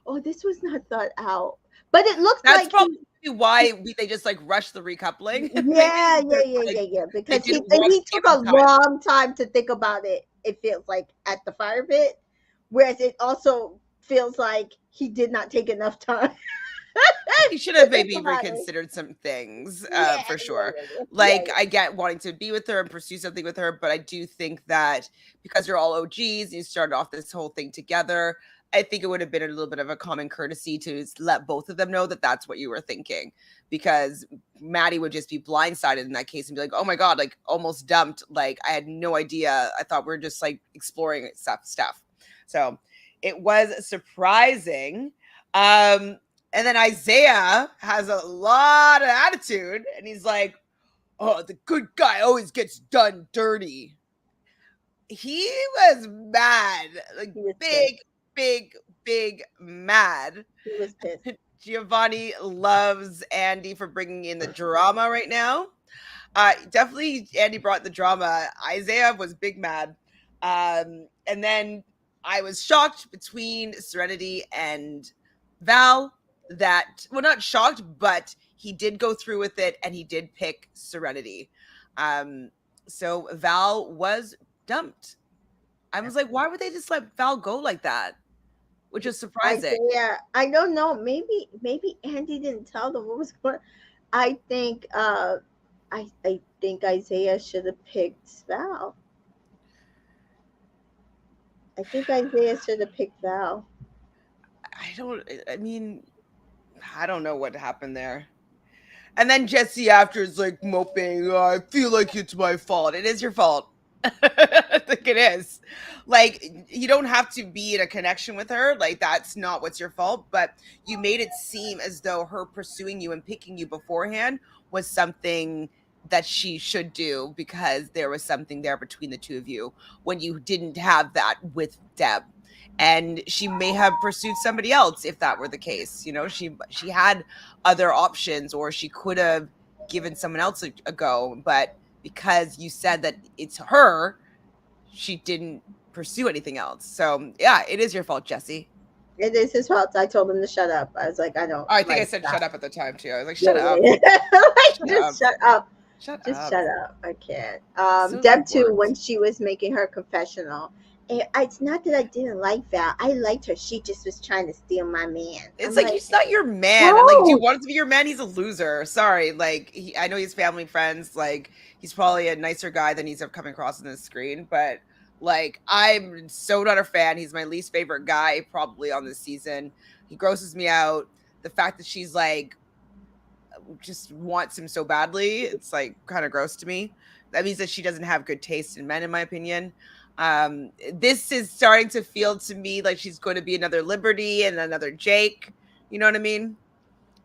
"Oh, this was not thought out." But it looks That's like probably why they just like rushed the recoupling. Maybe yeah, yeah, because, yeah, like, yeah, yeah. they Because didn't want he to give took a him time. long time to think about it. It feels like at the fire pit, whereas it also feels like he did not take enough time He should to have think maybe about it. reconsidered some things, Yeah, yeah, for sure. yeah, yeah, Like, I get wanting to be with her and pursue something with her, but I do think that because you're all OGs, you started off this whole thing together. I think it would have been a little bit of a common courtesy to let both of them know that that's what you were thinking, because Maddie would just be blindsided in that case and be like, "Oh my god, like almost dumped. Like I had no idea. I thought we are just like exploring stuff." So it was surprising. Um, and then Isaiah has a lot of attitude, and he's like, "Oh, the good guy always gets done dirty." He was mad, like he was big, pissed. big, big mad. He was pissed. Giovanni loves Andy for bringing in the drama right now. Definitely, Andy brought the drama. Isaiah was big mad. And then I was shocked between Serenity and Val that, well, not shocked, but he did go through with it and he did pick Serenity. So Val was dumped. I was like, why would they just let Val go like that? Which is surprising. Isaiah, I don't know. Maybe Andy didn't tell them what was going. I think I think Isaiah should have picked Val. I think Isaiah should have picked Val. I mean, I don't know what happened there. And then Jesse after is like moping, "Oh, I feel like it's my fault." It is your fault. I think it is. Like, you don't have to be in a connection with her. Like, that's not what's your fault. But you made it seem as though her pursuing you and picking you beforehand was something that she should do because there was something there between the two of you when you didn't have that with Deb. And she may have pursued somebody else if that were the case. You know, she had other options, or she could have given someone else a go, but because you said that it's her, she didn't pursue anything else. So yeah, it is your fault, Jesse. It is his fault. I told him to shut up. I was like, I don't Oh, I think I like said that. shut up at the time too. I was like, Yeah, shut up. yeah, yeah. Like, Shut just up. shut up. Shut Just up. shut up. I can't. So Deb the too, when worst. she was making her confessional. It's not that I didn't like Val. I liked her. She just was trying to steal my man. It's I'm like like, he's not your man. And like, do you no. want him to be your man? He's a loser. Sorry. Like, I know he's family friends. Like, he's probably a nicer guy than he's coming across on the screen. But like, I'm so not a fan. He's my least favorite guy probably on this season. He grosses me out. The fact that she's like just wants him so badly, it's like kind of gross to me. That means that she doesn't have good taste in men, in my opinion. This is starting to feel to me like she's going to be another Liberty and another Jake. You know what I mean?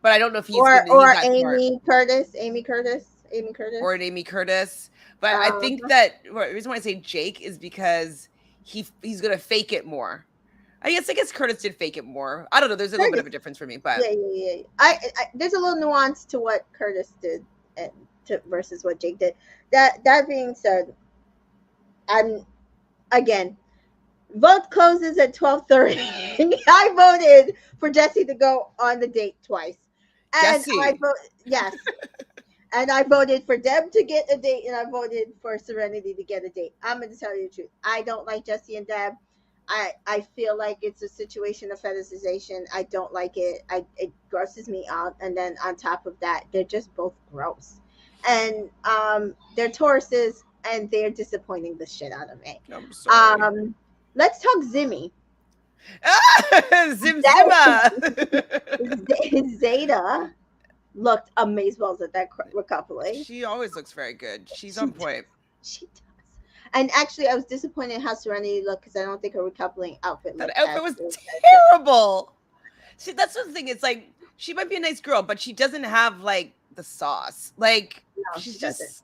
But I don't know if he's Or gonna. He's that smart, Amy Curtis, Amy Curtis. or an Amy Curtis. But I Um, think that the reason why I say Jake is because he's gonna fake it more. I guess Curtis did fake it more. I don't know. There's a little bit Curtis, of a difference for me, but yeah. There's a little nuance to what Curtis did and versus what Jake did. That being said, I'm again. Vote closes at 12:30. I voted for Jesse to go on the date twice, and I Jesse. vote yes. And I voted for Deb to get a date, and I voted for Serenity to get a date. I'm going to tell you the truth. I don't like Jesse and Deb. I feel like it's a situation of fetishization. I don't like it. It grosses me out. And then on top of that, they're just both gross. And they're Tauruses, and they're disappointing the shit out of me. I'm sorry. Let's talk Zimmy. Zim Zimma. Zeta looked amazeballs at that recoupling. She always looks very good. She's on point. She does. And actually, I was disappointed how Serenity looked because I don't think her recoupling outfit That looked outfit was good. terrible. See, that's the thing. It's like she might be a nice girl, but she doesn't have like the sauce. Like No, she's she doesn't.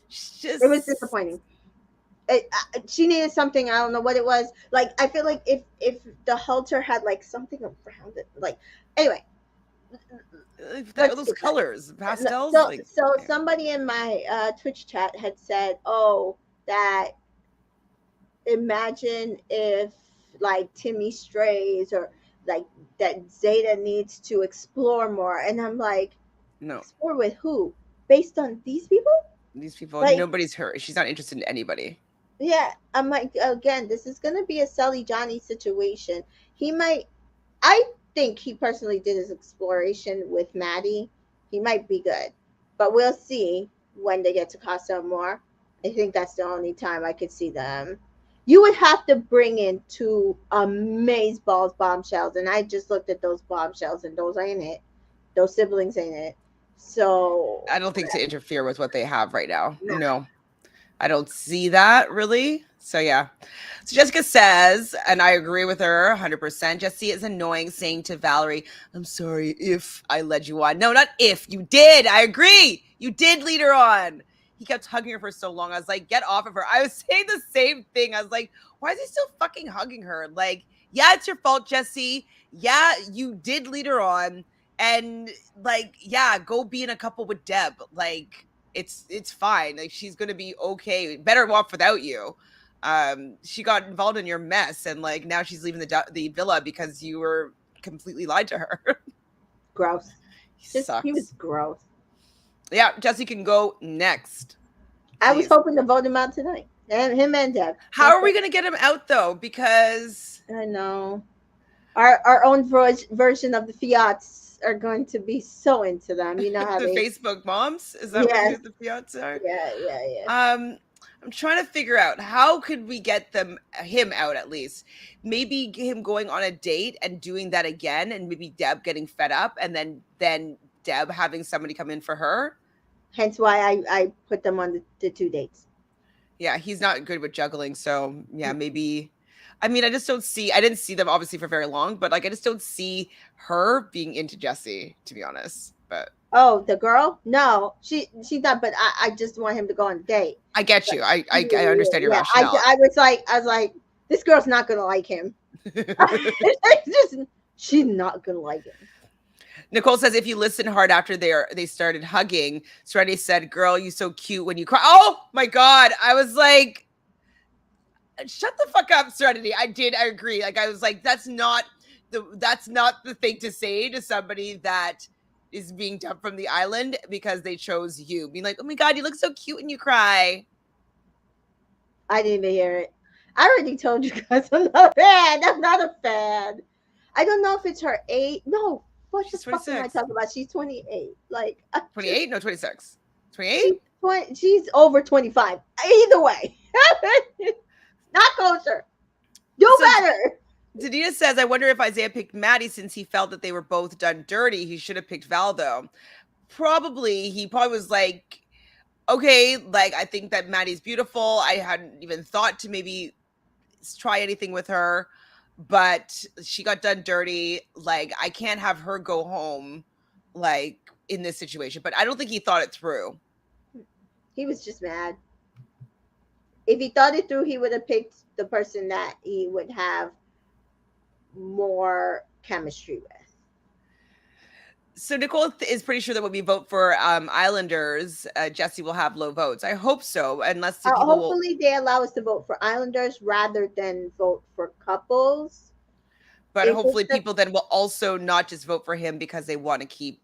just. It was disappointing. She needed something. I don't know what it was. Like I feel like if the halter had like something around it, like anyway. Those colors, pastels. So somebody in my Twitch chat had said, "Oh, that imagine if like Timmy strays or like that Zeta needs to explore more." And I'm like, no, explore with who? Based on these people? these people. Like, Nobody's her. She's not interested in anybody. yeah, I'm like, again, this is gonna be a Sully Johnny situation. He might. I think he personally did his exploration with Maddie. He might be good, but we'll see when they get to Casa more. I think that's the only time I could see them. You would have to bring in two amazeballs bombshells, and I just looked at those bombshells, and those ain't it. Those siblings ain't it. So I don't think to interfere with what they have right now. no. No, I don't see that really. So yeah. So Jessica says, and I agree with her 100%. Jesse is annoying, saying to Valerie, "I'm sorry if I led you on." No, not if. You did. I agree. You did lead her on. He kept hugging her for so long. I was like, get off of her. I was saying the same thing. I was like, why is he still fucking hugging her? Like, yeah, it's your fault, Jesse. Yeah, you did lead her on. And like, yeah, go be in a couple with Deb. Like, it's fine. Like, she's gonna be okay. Better off without you. She got involved in your mess, and like now she's leaving the villa because you were completely lied to her. Gross. Sucks. He was gross. Yeah, Jesse can go next. I was hoping to vote him out tonight. And him and Deb. How are we gonna get him out though? Because I know our own version of the Fiats are going to be so into them. You know how the they Facebook moms? Is that what the Fiats are? Yeah. I'm trying to figure out how could we get him out at least. Maybe him going on a date and doing that again, and maybe Deb getting fed up, and then Deb having somebody come in for her. Hence why I put them on the 2 dates. Yeah, he's not good with juggling, so yeah, maybe. I mean, I didn't see them obviously for very long, but like I just don't see her being into Jesse, to be honest. But Oh, the girl? No, she's not. But I just want him to go on a date. I get But, you. I understand your yeah, rationale. I was like, this girl's not gonna like him. It's just she's not gonna like him. Nicole says if you listen hard after they started hugging, Serenity said, "Girl, you so cute when you cry." Oh my god! I was like, "Shut the fuck up, Serenity." I agree. Like I was like, that's not the thing to say to somebody that is being dumped from the island because they chose you. Being like, "Oh my god, you look so cute when you cry." I didn't even hear it. I already told you guys I'm not a fan. I'm not a fan. I don't know if it's her age. No, what She's the fuck am I 26. talking about? She's 28. Like, 28? No, 26. 28? she's over 25. Either way, not closer. Do So better. Danita says, I wonder if Isaiah picked Maddie since he felt that they were both done dirty. He should have picked Val, though. He probably was like, okay, like, I think that Maddie's beautiful. I hadn't even thought to maybe try anything with her, but she got done dirty. Like, I can't have her go home, like, in this situation. But I don't think he thought it through. He was just mad. If he thought it through, he would have picked the person that he would have more chemistry with. So Nicole is pretty sure that when we vote for Islanders, Jesse will have low votes. I hope so, unless the people Hopefully they allow us to vote for Islanders rather than vote for couples. But hopefully people then will also not just vote for him because they want to keep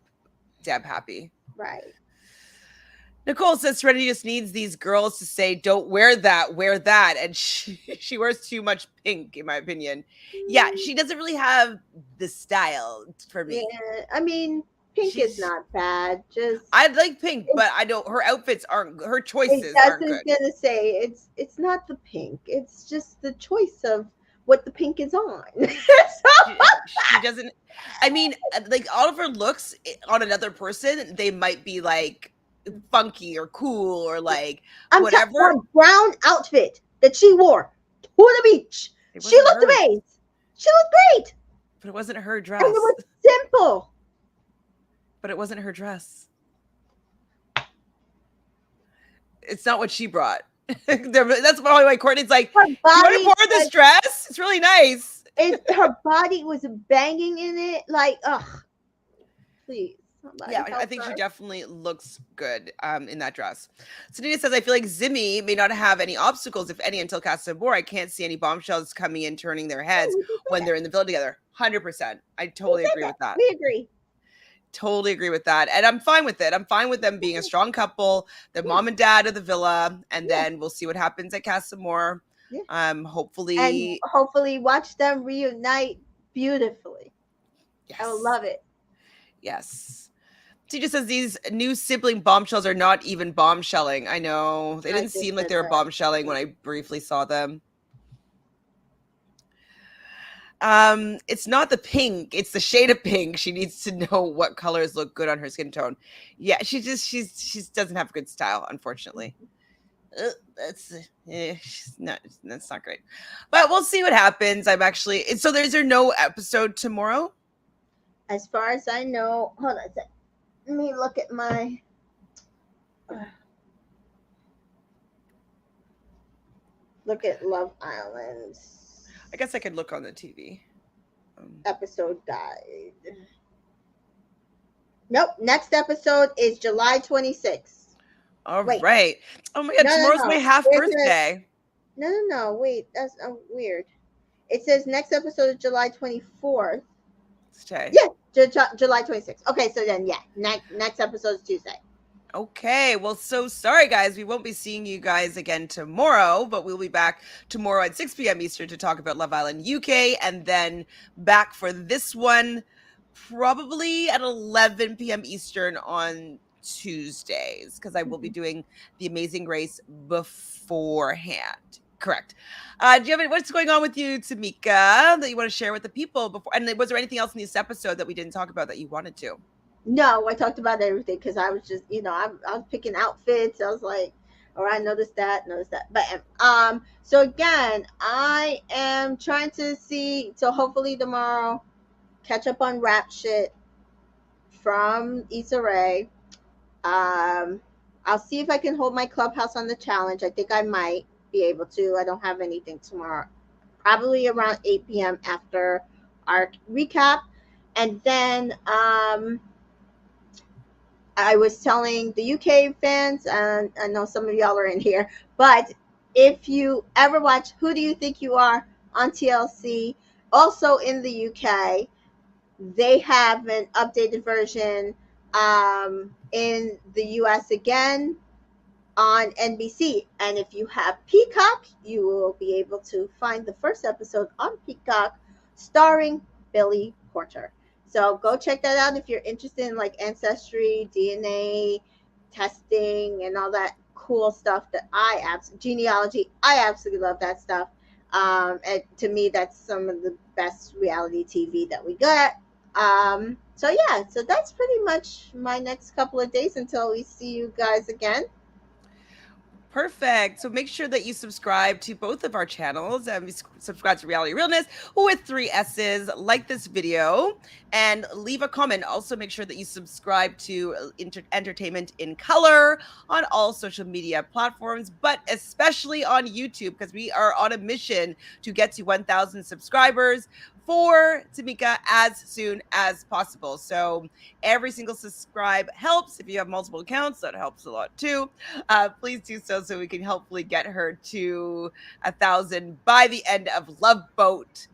Deb happy. Right. Nicole says Serenity just needs these girls to say, don't wear that, wear that. And she wears too much pink, in my opinion. Yeah, she doesn't really have the style for me. Yeah, I mean, pink is not bad. Just I like pink, but I don't. Her outfits aren't. Her choices aren't good. I was gonna say it's not the pink. It's just the choice of what the pink is on. She doesn't. I mean, like all of her looks on another person, they might be like funky or cool or like whatever. Her brown outfit that she wore to the beach. She looked amazing. She looked great. But it wasn't her dress. And it was simple. But it wasn't her dress. It's not what she brought. That's probably why Courtney's like, you want to wear this dress? It's really nice. Her body was banging in it. Like, ugh. Please. Yeah, I think she definitely looks good in that dress. Sunita says, I feel like Zimmy may not have any obstacles, if any, until Casa Amor. I can't see any bombshells coming in, turning their heads when they're in the villa together. 100%. I totally agree with that. We agree. Totally agree with that. And I'm fine with it. I'm fine with them being a strong couple, the mom and dad of the villa, and then we'll see what happens at Casa Amor. Hopefully watch them reunite beautifully. Yes. I will love it. Yes. She just says these new sibling bombshells are not even bombshelling. I know. They didn't seem like they were bombshelling when I briefly saw them. It's not the pink, it's the shade of pink. She needs to know what colors look good on her skin tone. Yeah, she doesn't have good style, unfortunately. That's not great. But we'll see what happens. So there's no episode tomorrow? As far as I know, hold on a second. Let me look at my look at Love Island. I guess I could look on the TV. Episode guide. Nope. Next episode is July 26th. All right. Oh my God. Tomorrow's my half birthday. No. Wait. That's weird. It says next episode is July 24th. Today. Yeah. July 26th. Okay. So then, yeah. Next episode is Tuesday. Okay, well, so sorry, guys. We won't be seeing you guys again tomorrow, but we'll be back tomorrow at 6 p.m. Eastern to talk about Love Island UK, and then back for this one probably at 11 p.m. Eastern on Tuesdays, because I will be doing The Amazing Race beforehand. Correct. Do you have what's going on with you, Tamika, that you want to share with the people before? And was there anything else in this episode that we didn't talk about that you wanted to? No, I talked about everything because I was just, I was picking outfits. I was like, all right, notice that. But so again, I am trying to see. So hopefully tomorrow, catch up on rap shit. from Issa Rae. I'll see if I can hold my Clubhouse on the challenge. I think I might be able to. I don't have anything tomorrow. Probably around 8 p.m. after our recap. And then I was telling the UK fans, and I know some of y'all are in here, but if you ever watch Who Do You Think You Are on TLC, also in the UK, they have an updated version in the US again on NBC. And if you have Peacock, you will be able to find the first episode on Peacock starring Billy Porter. So go check that out if you're interested in like ancestry, DNA testing, and all that cool stuff that genealogy. I absolutely love that stuff. And to me, that's some of the best reality TV that we got. So yeah, so that's pretty much my next couple of days until we see you guys again. Perfect. So make sure that you subscribe to both of our channels. Subscribe to Reality Realness with 3 S's. Like this video and leave a comment. Also, make sure that you subscribe to Entertainment in Color on all social media platforms, but especially on YouTube, because we are on a mission to get to 1,000 subscribers for Tamika as soon as possible. So every single subscribe helps. If you have multiple accounts, that helps a lot too. Please do so we can hopefully get her to 1,000 by the end of Love Boat.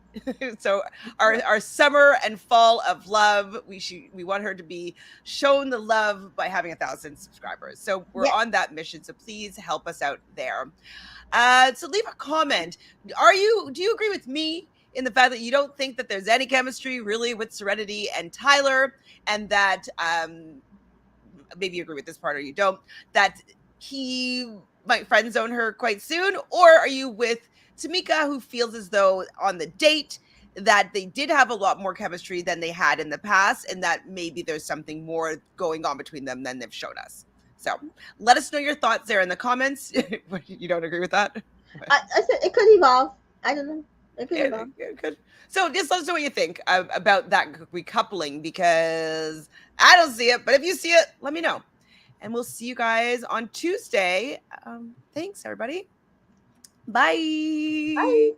So our summer and fall of love, we want her to be shown the love by having 1,000 subscribers. So we're on that mission. So please help us out there. So leave a comment. Do you agree with me in the fact that you don't think that there's any chemistry really with Serenity and Tyler, and that maybe you agree with this part or you don't, that he might friend zone her quite soon? Or are you with Tamika, who feels as though on the date that they did have a lot more chemistry than they had in the past, and that maybe there's something more going on between them than they've shown us? So let us know your thoughts there in the comments. You don't agree with that? I said it could evolve. I don't know. It could evolve. It could. So just let us know what you think about that recoupling, because I don't see it, but if you see it, let me know. And we'll see you guys on Tuesday. Thanks, everybody. Bye. Bye.